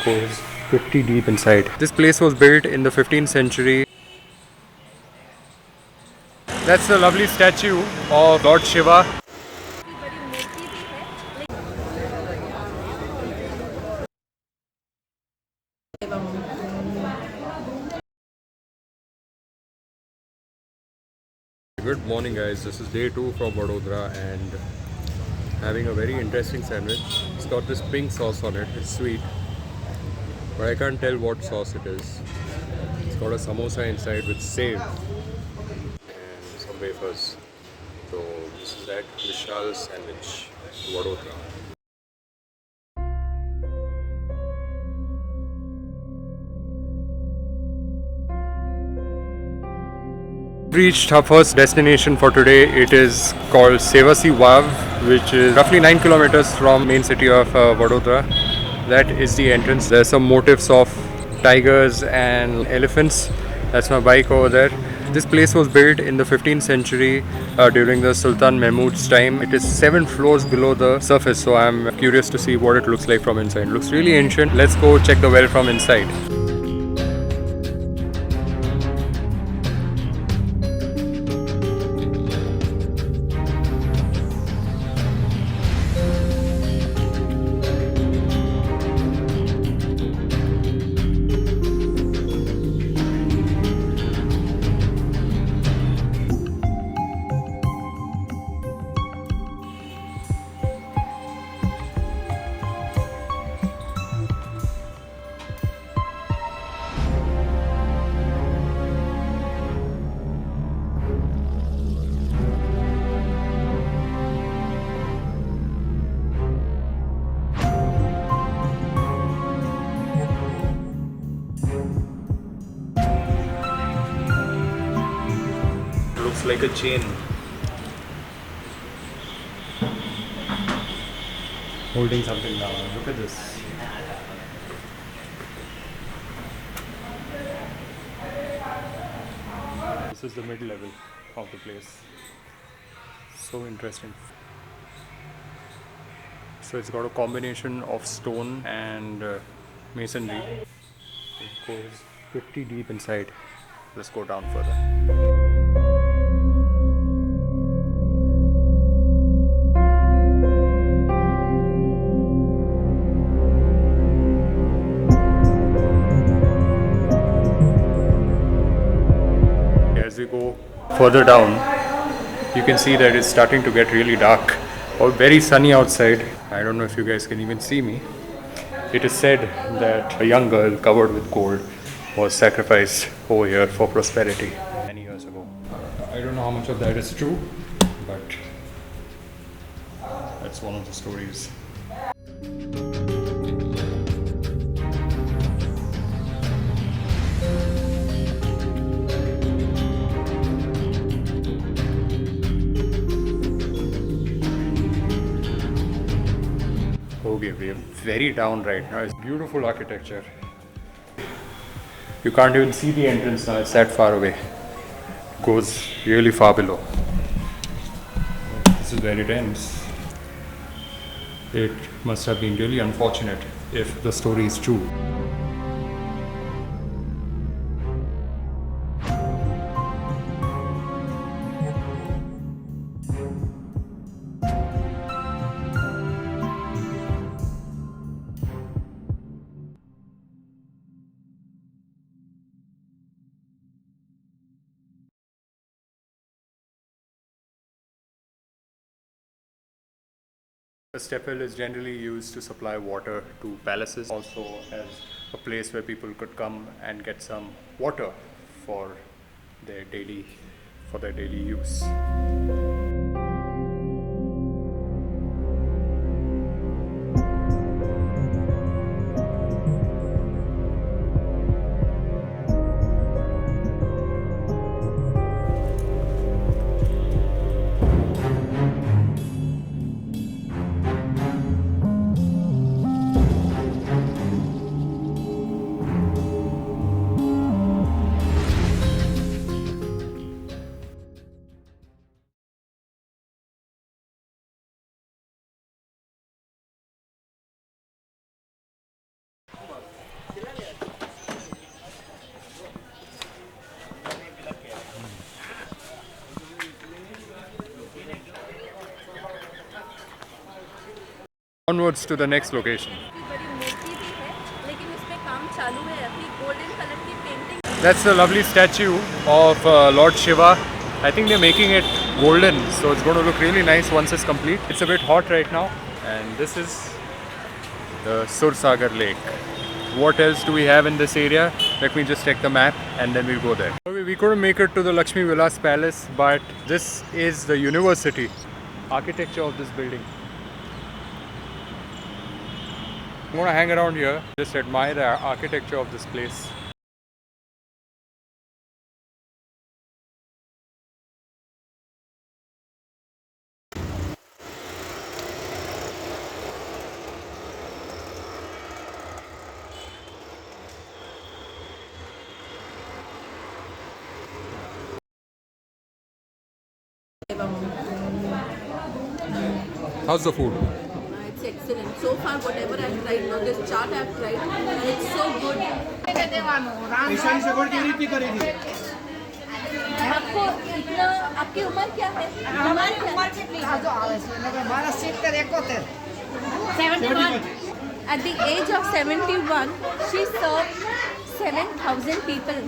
Goes pretty deep inside. This place was built in the 15th century. That's the lovely statue of Lord Shiva. Good morning guys, this is day 2 from Vadodara and having a very interesting sandwich. It's got this pink sauce on it, it's sweet, but I can't tell what sauce it is. It's got a samosa inside with save and some wafers. So this is that Vishal sandwich, Vadodara. Reached our first destination for today. It is called SEVASI VAV, which is roughly 9 kilometers from main city of Vadodara. That is the entrance. There's some motifs of tigers and elephants. That's my bike over there. This place was built in the 15th century during the Sultan Mahmud's time. It is 7 floors below the surface, so I'm curious to see what it looks like from inside. It looks really ancient. Let's go check the well from inside. Looks like a chain holding something down. Look at this. This is the mid level of the place. So interesting. So it's got a combination of stone and masonry. It goes pretty deep inside. Let's go down further. As we go further down, you can see that it's starting to get really dark or very sunny outside. I don't know if you guys can even see me. It is said that a young girl covered with gold was sacrificed over here for prosperity many years ago. I don't know how much of that is true, but that's one of the stories. Okay, we are very down right now. It's beautiful architecture. You can't even see the entrance now, it's that far away. It goes really far below. This is where it ends. It must have been really unfortunate if the story is true. The stepwell is generally used to supply water to palaces, also as a place where people could come and get some water for their daily use. onwards to the next location. बड़ी मूर्ति भी है, लेकिन उसमें काम चालू है अभी. Golden colour की painting. That's a lovely statue of Lord Shiva. I think they're making it golden, so it's going to look really nice once it's complete. It's a bit hot right now, and this is the Sursagar Lake. What else do we have in this area? Let me just check the map and then we'll go there. We couldn't make it to the Lakshmi Vilas Palace, but this is the university. Architecture of this building. I'm going to hang around here, just admire the architecture of this place. How's the food? It's excellent. So far, whatever I've tried, now this chaat I've tried, and it's so good. आपको इतना, आपकी उम्र क्या है? हमारी उम्र कितनी है? 71. At the age of 71, she served 7,000 people.